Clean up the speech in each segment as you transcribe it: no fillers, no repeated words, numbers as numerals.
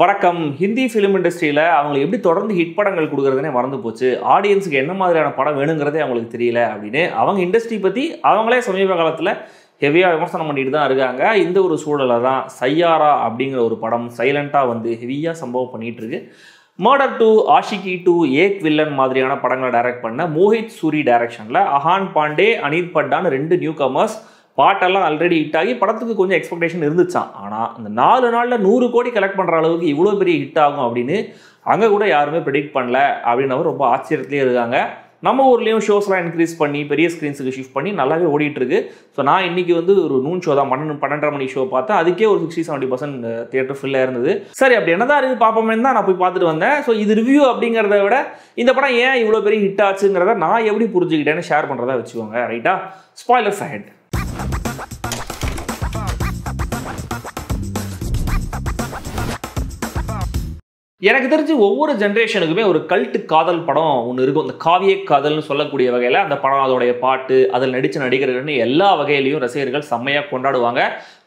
வணக்கம். ஹிந்தி ஃபிலிம் இண்டஸ்ட்ரியில் அவங்களுக்கு எப்படி தொடர்ந்து ஹிட் படங்கள் கொடுக்குறதுனே மறந்து போச்சு. ஆடியன்ஸுக்கு என்ன மாதிரியான படம் வேணுங்கிறதே அவங்களுக்கு தெரியல அப்படின்னு அவங்க இண்டஸ்ட்ரி பற்றி அவங்களே சமீப காலத்தில் ஹெவியாக விமர்சனம் பண்ணிட்டு தான் இருக்காங்க. இந்த ஒரு சூழலில் தான் சையாரா அப்படிங்கிற ஒரு படம் சைலண்ட்டாக வந்து ஹெவியாக சம்பவம் பண்ணிகிட்டு இருக்கு. மர்டர் 2, ஆஷிகி 2, ஏக் வில்லன் மாதிரியான படங்களை டைரக்ட் பண்ண மோஹித் சூரி டைரக்ஷனில் அஹான் பாண்டே, அனித் பட்டான்னு 2 நியூ கமர்ஸ். பாட்டெல்லாம் ஆல்ரெடி ஹிட் ஆகி படத்துக்கு கொஞ்சம் எக்ஸ்பெக்டேஷன் இருந்துச்சான். ஆனால் இந்த 4 நாளில் 100 கோடி கலெக்ட் பண்ணுற அளவுக்கு இவ்வளோ பெரிய ஹிட் ஆகும் அப்படின்னு அங்கே கூட யாருமே ப்ரெடிக்ட் பண்ணல அப்படின்னு ரொம்ப ஆச்சரியத்துலேயே இருக்காங்க. நம்ம ஊர்லேயும் ஷோஸ்லாம் இன்க்ரீஸ் பண்ணி பெரிய ஸ்க்ரீன்ஸுக்கு ஷிஃப்ட் பண்ணி நல்லாவே ஓடிட்டுருக்கு. ஸோ நான் இன்றைக்கி வந்து ஒரு நூன் ஷோ தான் 12:30 மணி ஷோ பார்த்தேன். அதுக்கே ஒரு 60-70% தியேட்டர் ஃபில்லாக இருந்தது. சரி, அப்படி என்னதான் இருக்குது பார்ப்போமே தான் நான் போய் பார்த்துட்டு வந்தேன். ஸோ இது ரிவ்யூ அப்படிங்கிறத விட இந்த படம் ஏன் இவ்வளோ பெரிய ஹிட் ஆச்சுங்கிறத நான் எப்படி புரிஞ்சுக்கிட்டேன்னு ஷேர் பண்ணுறதா வச்சுக்கோங்க. ரைட்டா? Spoilers ahead. எனக்கு தெரிஞ்சு ஒவ்வொரு ஜென்ரேஷனுக்குமே ஒரு கல்ட்டு காதல் படம் ஒன்று இருக்கும். இந்த காவிய காதல்னு சொல்லக்கூடிய வகையில் அந்த படம், அதோடைய பாட்டு, அதில் நடித்த நடிகர்கள்னு எல்லா வகையிலையும் ரசிகர்கள் செம்மையாக கொண்டாடுவாங்க.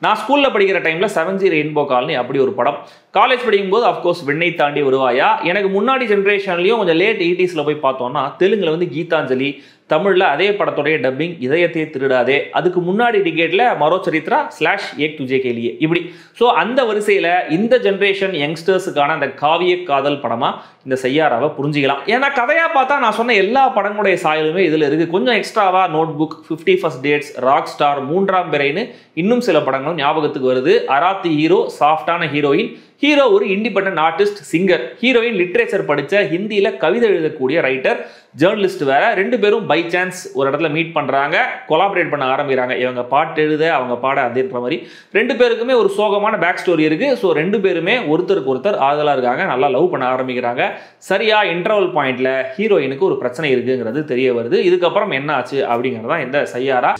நான் ஸ்கூலில் படிக்கிற டைமில் 7G ரெயின்போ காலனி அப்படி ஒரு படம். காலேஜ் படிக்கும்போது அஃப்கோர்ஸ் விண்ணை தாண்டி வருவாயா. எனக்கு முன்னாடி ஜென்ரேஷன்லையும் கொஞ்சம் லேட் 80s போய் பார்த்தோன்னா தெலுங்கில் வந்து கீதாஞ்சலி, தமிழில் அதே படத்துடைய டப்பிங் இதயத்தை திருடாதே, அதுக்கு முன்னாடி டிகேட்டில் மரோ சரித்ரா / ஏக் துஜே கே லியே இப்படி. ஸோ அந்த வரிசையில் இந்த ஜென்ரேஷன் யங்ஸ்டர்ஸுக்கான அந்த காவிய காதல் படமாக இந்த சையாராவை புரிஞ்சிக்கலாம். ஏன்னா கதையாக பார்த்தா நான் சொன்ன எல்லா படங்களுடைய சாயலுமே இதில் இருக்குது. கொஞ்சம் எக்ஸ்ட்ராவாக note book, 50 First Dates, rock star, 3ஆம் பிறைன்னு இன்னும் சில படங்களும் ஞாபகத்துக்கு வருது. அராத்தி ஹீரோ, சாஃப்டான ஹீரோயின், ஹீரோ ஒரு independent artist, singer, heroine literature படித்த ஹிந்தியில் கவிதை எழுதக்கூடிய ரைட்டர், ஜேர்னலிஸ்ட் வேற. 2 பேரும் பை சான்ஸ் ஒரு இடத்துல மீட் பண்ணுறாங்க, கொலாபரேட் பண்ண ஆரம்பிக்கிறாங்க. இவங்க பாட்டு எழுத, அவங்க பாட அதேன்ற மாதிரி 2 பேருக்குமே ஒரு சோகமான பேக் ஸ்டோரி இருக்குது. ஸோ 2 பேருமே ஒருத்தருக்கு ஒருத்தர் ஆதலாக இருக்காங்க, நல்லா லவ் பண்ண ஆரம்பிக்கிறாங்க. சரியா இன்டர்வல் பாயிண்ட்ல ஹீரோயினுக்கு ஒரு பிரச்சனை இருக்குங்கிறது தெரிய வருது. இதுக்கப்புறம் என்ன ஆச்சு அப்படிங்கிறதா இந்த சையாரா.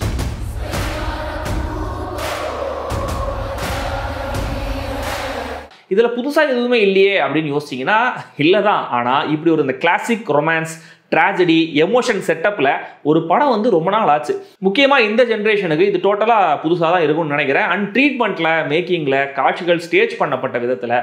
இதில் புதுசாக எதுவுமே இல்லையே அப்படின்னு யோசிச்சிங்கன்னா இல்லை தான். ஆனால் இப்படி ஒரு இந்த கிளாசிக் ரொமான்ஸ், ட்ராஜடி, எமோஷன் செட்டப்பில் ஒரு படம் வந்து ரொம்ப நாள் ஆச்சு. முக்கியமாக இந்த ஜென்ரேஷனுக்கு இது டோட்டலாக புதுசாக தான் இருக்கும்னு நினைக்கிறேன். அண்ட் ட்ரீட்மெண்ட்டில், மேக்கிங்கில், காட்சிகள் ஸ்டேஜ் பண்ணப்பட்ட விதத்தில்,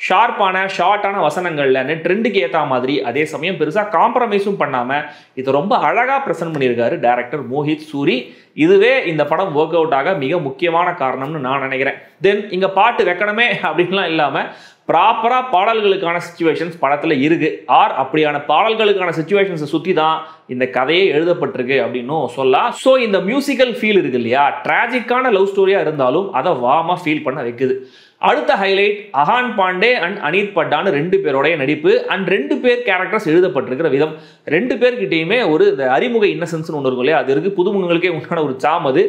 ஷார்ப்பான ஷார்ட்டான வசனங்கள்லன்னு ட்ரெண்டுக்கு ஏற்ற மாதிரி, அதே சமயம் பெருசாக காம்ப்ரமைஸும் பண்ணாமல் இதை ரொம்ப அழகாக ப்ரெசென்ட் பண்ணியிருக்காரு டைரக்டர் மோஹித் சூரி. இதுவே இந்த படம் ஒர்க் அவுட் ஆக மிக முக்கியமான காரணம்னு நான் நினைக்கிறேன். தென் இங்கே பாட்டு வைக்கணுமே அப்படின்லாம் இல்லாமல் ப்ராப்பராக பாடல்களுக்கான சிச்சுவேஷன்ஸ் படத்தில் இருக்குது. அப்படியான பாடல்களுக்கான சிச்சுவேஷன்ஸை சுற்றி தான் இந்த கதையே எழுதப்பட்டிருக்கு அப்படின்னும் சொல்லலாம். ஸோ இந்த மியூசிக்கல் ஃபீல் இருக்கு இல்லையா, ட்ராஜிக்கான லவ் ஸ்டோரியாக இருந்தாலும் அதை வார்மாக ஃபீல் பண்ண வைக்குது. அடுத்த ஹைலைட் அஹான் பாண்டே அண்ட் அனித் பட்டான்னு 2 பேருடைய நடிப்பு அண்ட் 2 பேர் கேரக்டர்ஸ் எழுதப்பட்டிருக்கிற விதம். 2 பேர்கிட்டையுமே ஒரு இந்த அறிமுக இன்னசென்ஸ்னு ஒன்று இருக்கும் இல்லையா, அது இருக்குது. புதுமுகங்களுக்கே உண்டான ஒரு சாம் அது.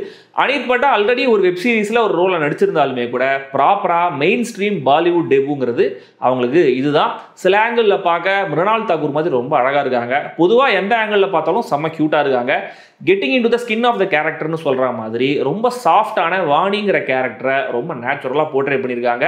அனித் பட்டா ஆல்ரெடி ஒரு வெப் சீரிஸில் ஒரு ரோலை நடிச்சிருந்தாலுமே கூட ப்ராப்பராக மெயின் ஸ்ட்ரீம் பாலிவுட் டெபுங்கிறது அவங்களுக்கு இதுதான். சில ஆங்கிளில் பார்க்க மிருணால் தாக்கூர் மாதிரி ரொம்ப அழகாக இருக்காங்க. பொதுவாக எந்த ஆங்கிளில் பார்த்தாலும் செம்ம க்யூட்டாக இருக்காங்க. Getting into the skin of the கேரக்டர்னு சொல்கிற மாதிரி ரொம்ப சாஃப்டான வாணிங்கிற கேரக்டரை ரொம்ப நேச்சுரலாக போர்ட்ரே பண்ணியிருக்காங்க.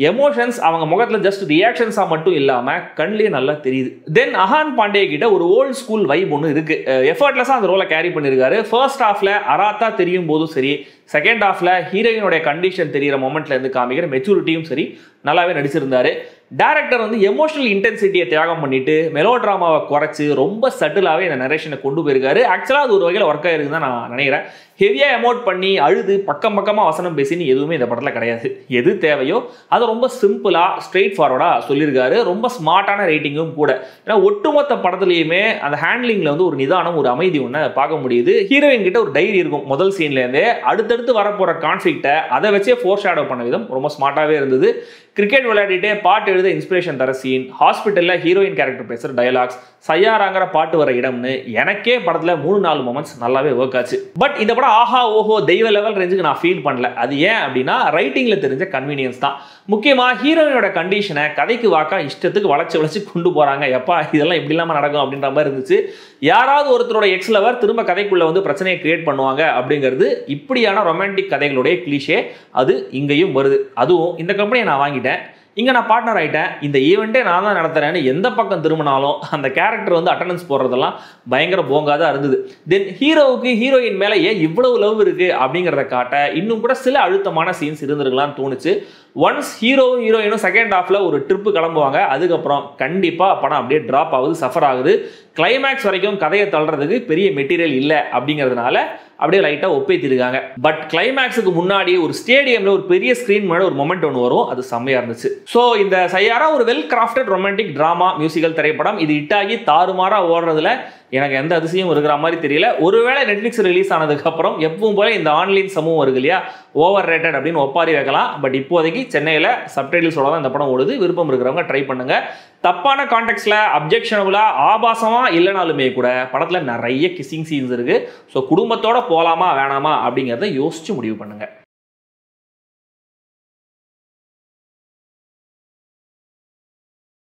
எமோஷன்ஸ் அவங்க முகத்தில் ஜஸ்ட் ரியாக்ஷன்ஸாக மட்டும் இல்லாமல் கண்ணிலே நல்லா தெரியுது. தென் அஹான் பாண்டே கிட்ட ஒரு ஓல்ட் ஸ்கூல் வைப் ஒன்று இருக்குது. எஃபர்ட்லெஸ்ஸாக அந்த ரோலை கேரி பண்ணியிருக்காரு. ஃபர்ஸ்ட் ஹாஃபில் அராத்தா தெரியும் போதும் சரி, செகண்ட் ஹாஃபில் ஹீரோயினுடைய கண்டிஷன் தெரிகிற மொமெண்ட்ல இருந்து காமிக்கிற மெச்சூரிட்டியும் சரி நல்லாவே நடிச்சிருந்தாரு. டைரக்டர் வந்து எமோஷனல் இன்டென்சிட்டியை தியாகம் பண்ணிட்டு மெலோ ட்ராமாவை குறைச்சி ரொம்ப சட்டிலாகவே இந்த நரேஷனை கொண்டு போயிருக்காரு. ஆக்சுவலாக அது ஒரு வகையில் ஒர்க் ஆயிருக்குன்னு தான் நான் நினைக்கிறேன். ஹெவியாக எமோட் பண்ணி அழுது பக்கமாக வசனம் பேசின்னு எதுவுமே இந்த படத்தில் கிடையாது. எது தேவையோ அதை ரொம்ப சிம்பிளாக ஸ்ட்ரெயிட் ஃபார்வர்டாக சொல்லியிருக்காரு. ரொம்ப ஸ்மார்ட்டான ரேட்டிங்கும் கூட. ஏன்னா ஒட்டுமொத்த படத்துலையுமே அந்த ஹேண்ட்லிங்கில் வந்து ஒரு நிதானம், ஒரு அமைதி ஒன்று பார்க்க முடியுது. ஹீரோயின் கிட்ட ஒரு டைரி இருக்கும் முதல் சீன்லேருந்தே. அடுத்தடுத்து வரப்போகிற கான்ஃப்ளிக்டை அதை வச்சே ஃபோர் ஷேடோ பண்ண விதம் ரொம்ப ஸ்மார்ட்டாகவே இருந்தது. கிரிக்கெட் விளையாடிட்டே பாட்டு எழுத இன்ஸ்பிரேஷன் தர சீன், ஹாஸ்பிட்டலில் ஹீரோயின் கேரக்டர் பேசுகிற டயலாக்ஸ், சையாராங்கிற பாட்டு வர இடம்னு எனக்கே படத்தில் 3-4 மொமெண்ட்ஸ் நல்லாவே ஒர்க் ஆச்சு. பட் இந்த படம் ஆஹா ஓஹோ தெய்வ லெவல் ரேஞ்சுக்கு நான் ஃபீல் பண்ணல. அது ஏன் அப்படின்னா ரைட்டிங்கில் தெரிஞ்ச கன்வீனியன்ஸ் தான். முக்கியமாக ஹீரோயினோட கண்டிஷனை கதைக்கு வாக்கா இஷ்டத்துக்கு வளைச்சு கொண்டு போகிறாங்க. எப்பா இதெல்லாம் இப்படி இல்லாமல் நடக்கும் அப்படின்ற மாதிரி இருந்துச்சு. யாராவது ஒருத்தரோட எக்ஸ் லவர் திரும்ப கதைக்குள்ளே வந்து பிரச்சனையை கிரியேட் பண்ணுவாங்க அப்படிங்கிறது இப்படியான ரொமான்டிக் கதைகளுடைய கிளிஷே. அது இங்கேயும் வருது. அதுவும் இந்த கம்பெனியை நான் வாங்கிட்டேன், இங்கே நான் பார்ட்னர் ஆகிட்டேன், இந்த ஈவெண்ட்டே நான் தான் நடத்துகிறேன்னு எந்த பக்கம் திரும்பினாலும் அந்த கேரக்டர் வந்து அட்டண்டன்ஸ் போடுறதெல்லாம் பயங்கர போங்காக தான் இருந்தது. தென் ஹீரோவுக்கு ஹீரோயின் மேலே ஏன் இவ்வளவு லவ் இருக்குது அப்படிங்கிறத காட்ட இன்னும் கூட சில அழுத்தமான சீன்ஸ் இருந்திருக்கலாம்னு தோணுச்சு. ஒன்ஸ் ஹீரோயினும் செகண்ட் ஹாஃப்ல ஒரு ட்ரிப்பு கிளம்புவாங்க, அதுக்கப்புறம் கண்டிப்பா படம் அப்படியே டிராப் ஆகுது, சஃபர் ஆகுது. கிளைமேக்ஸ் வரைக்கும் கதையை தள்ளுறதுக்கு பெரிய மெட்டீரியல் இல்லை அப்படிங்கிறதுனால அப்படியே லைட்டாக ஒப்பேத்திருக்காங்க. பட் கிளைமேக்ஸுக்கு முன்னாடி ஒரு ஸ்டேடியமில் ஒரு பெரிய ஸ்க்ரீன் முன்னாடி ஒரு மொமெண்ட் ஒன்று வரும், அது செம்மையாக இருந்துச்சு. ஸோ இந்த சையாரா ஒரு well crafted romantic drama musical திரைப்படம். இது ஹிட்டாகி தாறுமாறாக ஓடுறதுல எனக்கு எந்த அதிசயம் இருக்கிற மாதிரி தெரியல. ஒருவேளை நெட்ஃப்ளிக்ஸ் ரிலீஸ் ஆனதுக்கப்புறம் எப்பவும் போல இந்த ஆன்லைன் சமூகம் இருக்கு இல்லையா, ஓவர் ரேட்டட் அப்படின்னு ஒப்பாரி வைக்கலாம். பட் இப்போதைக்கு சென்னையில் சப்டைட்டில்ஸோட தான் இந்த படம் ஓடுது. விருப்பம் இருக்கிறவங்க ட்ரை பண்ணுங்க. தப்பான கான்டெக்ட்ல அப்ஜெக்ஷனபுளா ஆபாசமா இல்லைனாலுமே கூட படத்தில் நிறைய கிசிங் சீன்ஸ் இருக்கு. ஸோ குடும்பத்தோட போகலாமா வேணாமா அப்படிங்கிறத யோசிச்சு முடிவு பண்ணுங்க.